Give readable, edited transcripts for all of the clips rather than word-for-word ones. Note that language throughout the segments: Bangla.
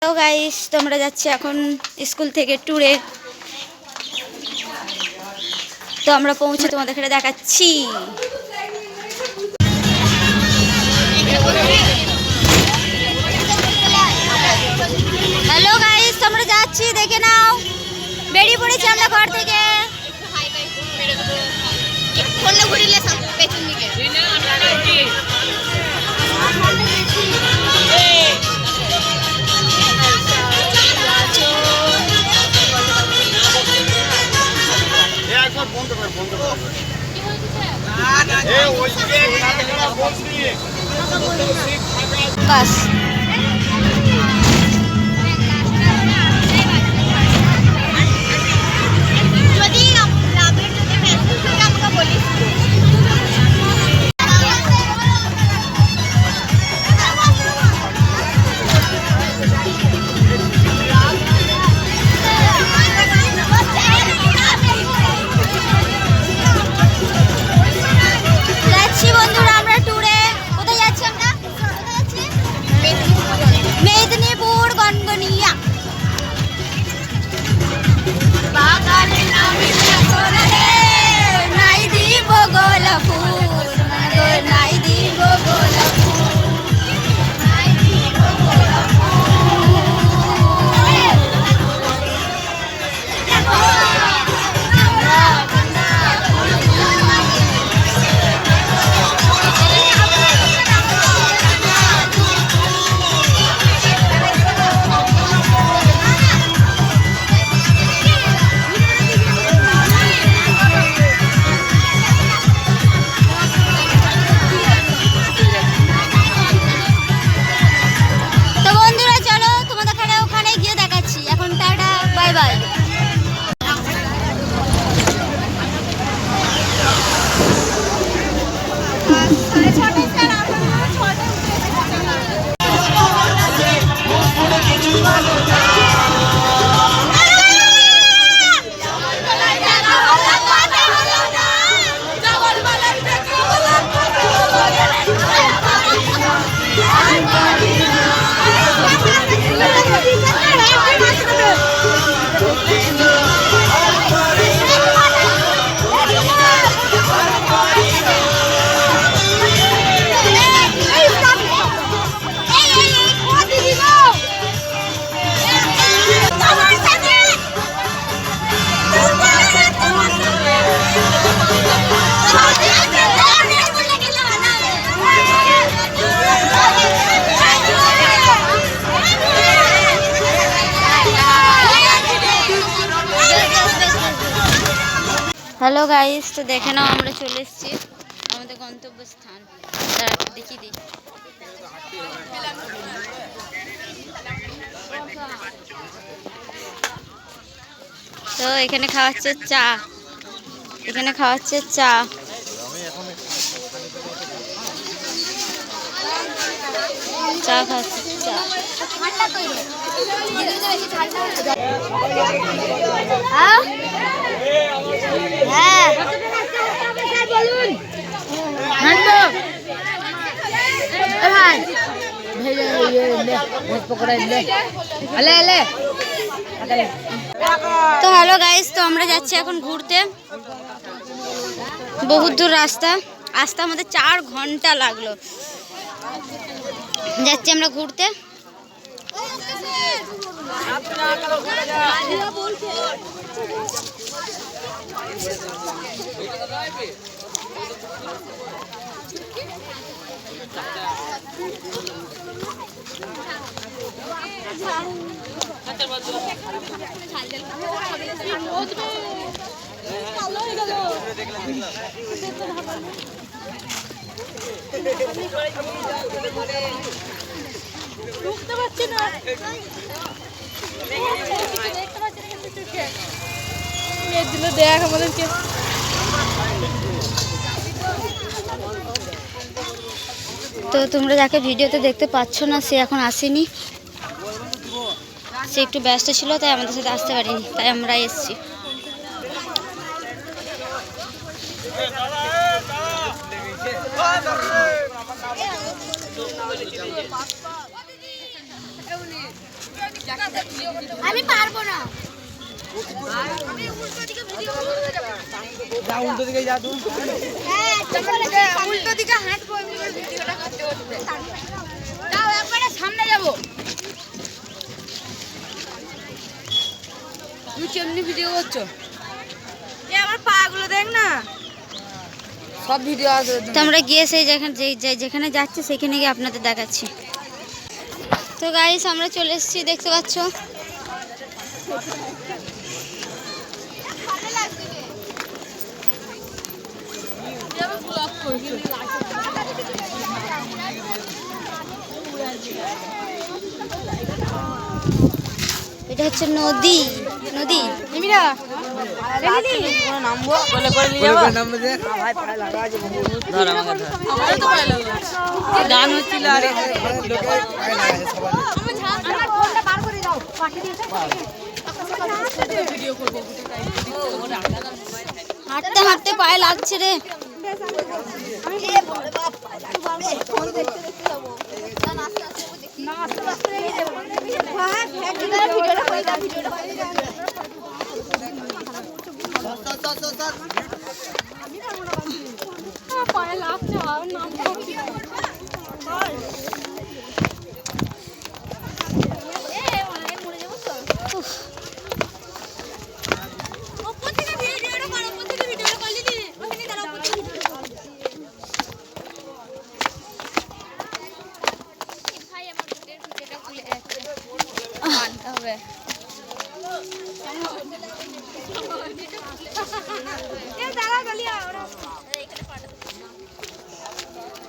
হ্যালো গাইস, তোমরা যাচ্ছি এখন স্কুল থেকে ট্যুরে। তো আমরা পৌঁছে তোমাদের এখানে দেখাচ্ছি। হ্যালো গাইস, তোমরা যাচ্ছি, দেখে নাও। বেরিয়ে পড়েছি আমরা ঘর থেকে। বাস হ্যালো গাইস, তো দেখে নাও আমরা চলে এসেছি আমাদের গন্তব্যস্থান। দেখিয়ে দিই। তো এখানে খাওয়াচ্ছে চা, এখানে খাওয়াচ্ছে চা। চা খাচ্ছে চা। তো হ্যালো গাইস, তো আমরা যাচ্ছি এখন ঘুরতে। বহুত দূর রাস্তা, আসতে আমাদের 4 ঘন্টা লাগলো। যাচ্ছি আমরা ঘুরতে। বুঝতে পারছি না, দেখ আমাদেরকে। তো তোমরা যাকে ভিডিওতে দেখতে পাচ্ছ না, সে এখন আসেনি। সে একটু ব্যস্ত ছিল, তাই আমাদের সাথে আসতে পারিনি, তাই আমরা এসেছি। আমি পারবো না। উল্টো দিকে যা তুই। উল্টো দিকে হাঁটবো ভিডিওটা করতে করতে। তাও একবারে সামনে যাবো। তুমি কেমনি ভিডিও করছো? আমার পা গুলো দেখ না। সব ভিডিও আছে। তো আমরা গিয়ে সেই যেখানে যাচ্ছি সেখানে গিয়ে আপনাদের দেখাচ্ছি। তো গাইস আমরা চলে এসেছি, দেখতে পাচ্ছ। এটা হচ্ছে নদী। নদী নামবো বলে করে নিয়ে যাবো। গান হচ্ছিল আরে হাঁটতে হাঁটতে পায়ে লাগছে রে।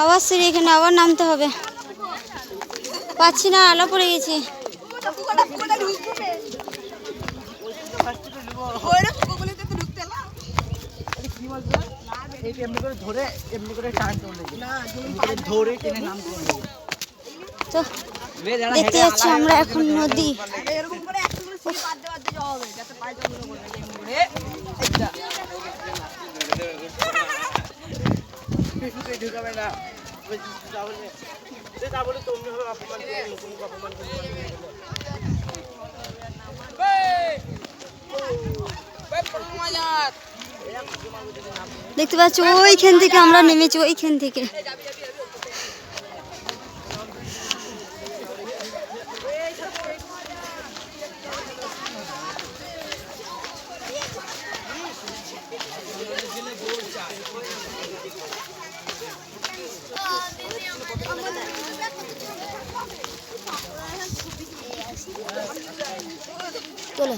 আবার সিঁড়ি, এখানে আবার নামতে হবে। পাচ্ছি না, আলা পড়ে গেছি। তো দেখতে যাচ্ছি আমরা এখন নদী। দেখতে পাচ্ছ ওইখান থেকে আমরা নেমেছি, ওইখান থেকে। চলো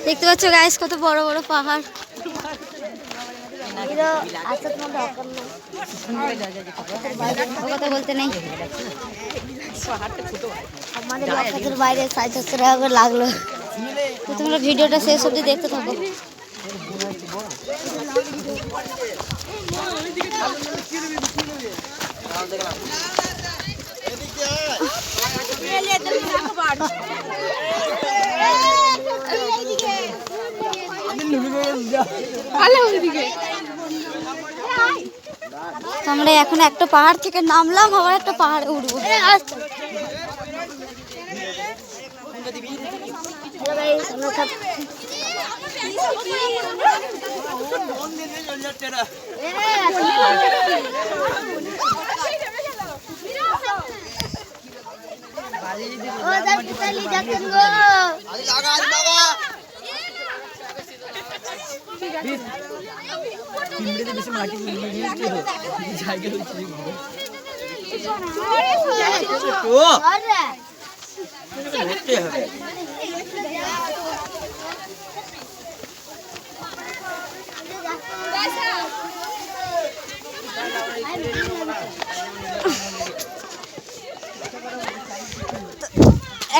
দেখতে পাচ্ছ গাইস কত বড় বড় পাহাড়। কথা বলতে নেই, আমাদের বাইরে 700 টাকা করে লাগলো। তো তোমরা ভিডিওটা শেষ অবধি দেখতে থাকো। আমরা এখন একটা পাহাড় থেকে নামলাম, আবার একটা পাহাড়ে উঠবো।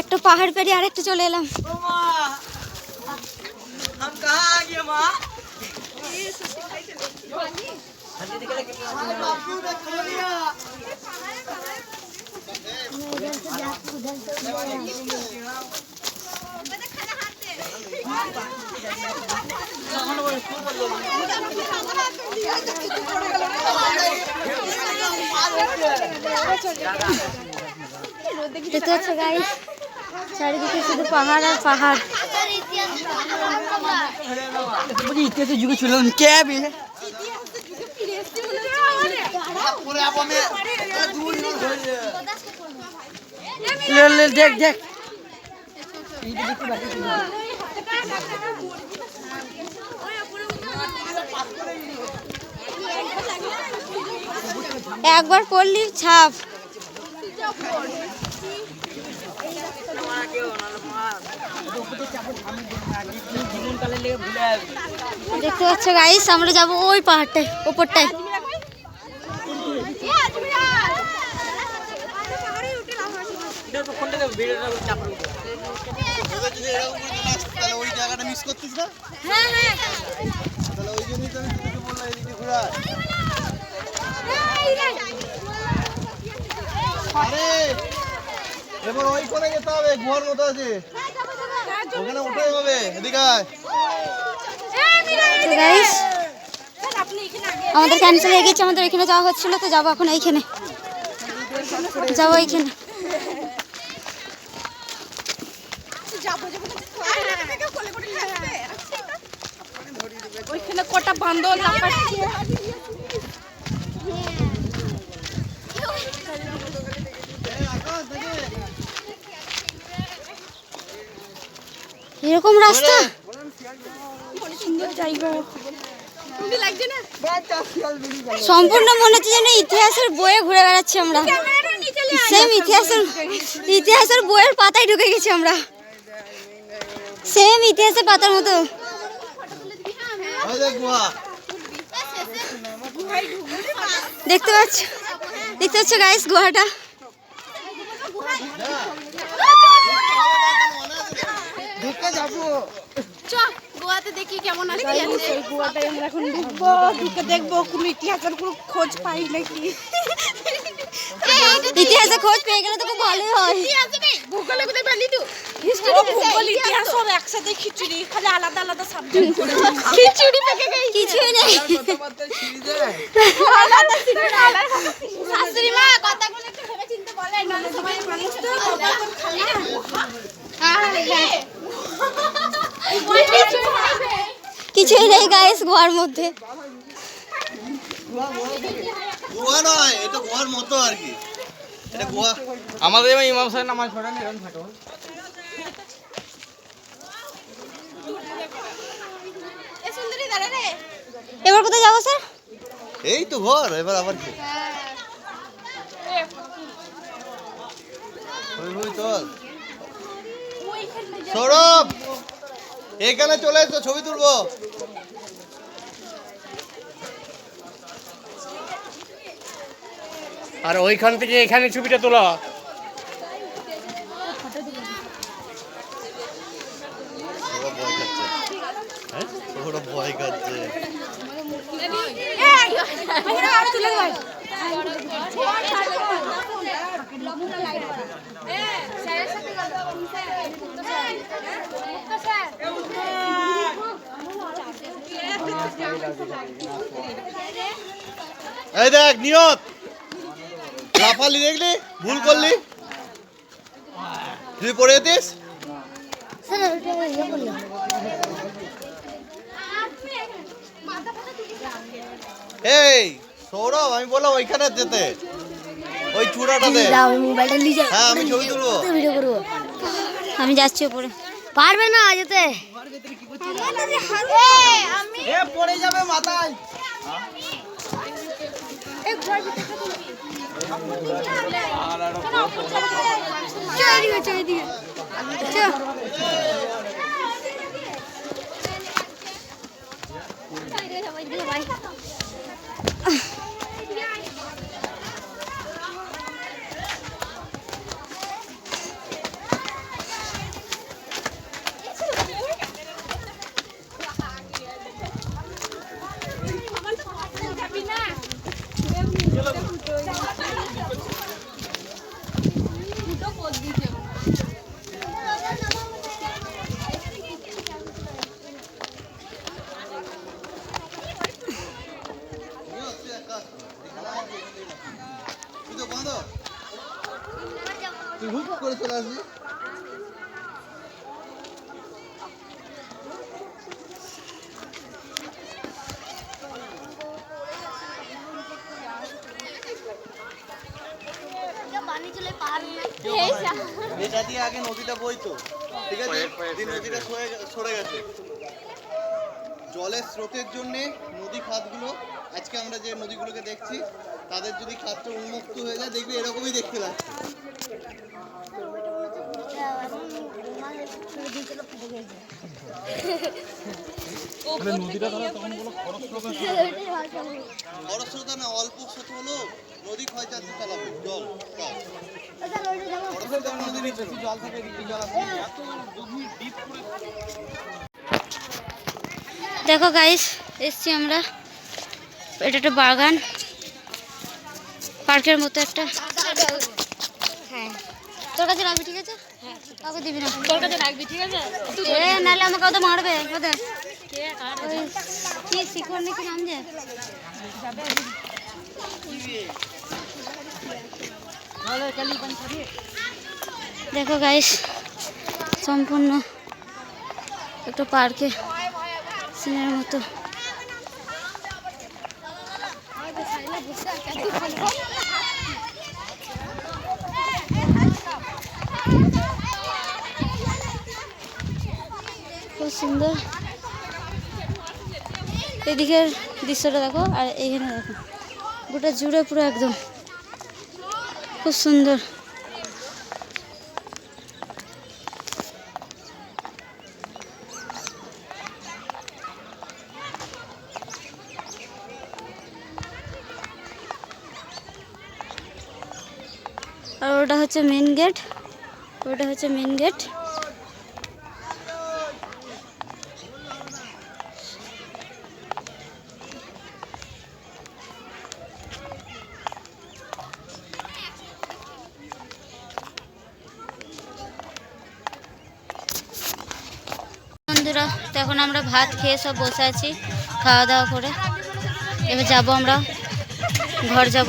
একটা পাহাড় পেরিয়ে আরেকটা চলে এলাম। দেখতে পাচ্ছ গাইস, চারিদিকে শুধু পাহাড় আর পাহাড়। ইতিহাসের যুগে ছিল কে দেখ দেখ একবার পড়লি ছাপ। দেখতে পাচ্ছ গাইস, আমরা যাবো ওই পাহাড়টায়, ওপরটায়। ওই জায়গাটা মিস করতিস না? হ্যাঁ হ্যাঁ, তাহলে ওই জন্যই তো আমি তোকে বললাম এদিকে ঘোরা। আরে এবার ওই কোণে যেতে হবে, গুহার মতো আছে, ওখানে উঠেই হবে। এদিকে আয়। তো গাইস আমাদের ক্যান্সেল হয়ে গেছে, আমাদের এখানে যাওয়া হচ্ছিল, তো যাবো এখন এইখানে, যাবো এইখানে। ওইখানে কটা বান্দর লাফাচ্ছে। এরকম রাস্তা, সুন্দর জায়গা লাগছে না? সম্পূর্ণ মনে হচ্ছে যেন ইতিহাসের বইয়ে ঘুরে বেড়াচ্ছি আমরা। সেম ইতিহাসের বইয়ের পাতায় ঢুকে গেছি আমরা, সেম ইতিহাসের পাতার মতো। ওই দেখ গুহা। দেখতে পাচ্ছ গাইস গুহাটা। ঢুকে যাবো। গোয়াতে দেখি কেমন আছে। সেই গোয়াটাই আমরা এখন ঢুকবো, ঢুকে দেখবো কোন ইতিহাসের কোনো খোঁজ পাই নাকি। ইতিহাসে খোঁজ পেয়ে গেলে তো খুব ভালোই হয়। ভূগোলে কোথায় পালি তুই? হিস্ট্রি, ভূগোল, ইতিহাস সব একসাথে খিচুড়ি, খালি আলাদা আলাদা সাবজেক্ট করে খিচুড়ি পেকে গেছে। কিছুই নেই। শাশুড়ি মা কথাগুলো একটু ভেবে চিন্তে বলেন, নাহলে সবাই মানুষ তো কখন খালি না। কিছুই নেই গাইস গুহার মধ্যে। গুহা নয়, এটা গুহার মতো আর কি। এটা গুহা। আমাদের ইমাম সাহেব নামাজ পড়েন এরকম থাকে। এবার কোথায় যাবো স্যার? এই তো ঘর, এবার আবার কি? ওই চল সৌরভ, এখানে চলে এসো, ছবি তুলবো। আর ওইখান থেকে এখানে ছবিটা তোলা। সৌরভ ভয় খাচ্ছে। এই দেখ নিয়ত, লাফালি দেখলি, ভুল করলি, তুই পড়ে যেতিস। এই সৌরভ, আমি বললাম ওইখানে যেতে, ওই চূড়াটাতে। হ্যাঁ আমি ছবি তুলবো। আমি যাচ্ছি উপরে। পারবে না যেতে। পড়ে যাবে মাথায়। তুই হুপ করে চলে আসবি। এটা দিয়ে আগে নদীটা বইতো, ঠিক আছে? এই নদীটা সরে গেছে জলের স্রোতের জন্য। নদী খাতগুলো আজকে আমরা যে নদীগুলোকে দেখছি, তাদের যদি খাতটা উন্মুক্ত হয়ে যায়, দেখবি এরকমই দেখতে লাগছে। খরস্রোতা না, অল্প স্রোত হলো নদী ক্ষয় যাচ্ছে, চালাবে জল নদী নিচে জল থাকে, জল আছে। দেখো গাইস, এসছি আমরা, এটা একটা বাগান, পার্কের মতো একটা। হ্যাঁ, তোর কাছে রাখবি, ঠিক আছে? কাউকে দিবি না, তোর কাছে রাখবি, ঠিক আছে? নাহলে আমাকে তো মারবে। কি শিখর নাকি নাম যে, দেখো গাইস, সম্পূর্ণ একটা পার্কে সিনের মতো। খুব সুন্দর, এদিকের দৃশ্যটা দেখো, আর এইখানে দেখো, গোটা জুড়ে পুরো একদম খুব সুন্দর। আর ওটা হচ্ছে মেন গেট, ওটা হচ্ছে মেন গেট। বন্ধুরা, তো এখন আমরা ভাত খেয়ে সব বসে আছি, খাওয়া দাওয়া করে। এবার যাব, আমরা ঘর যাব।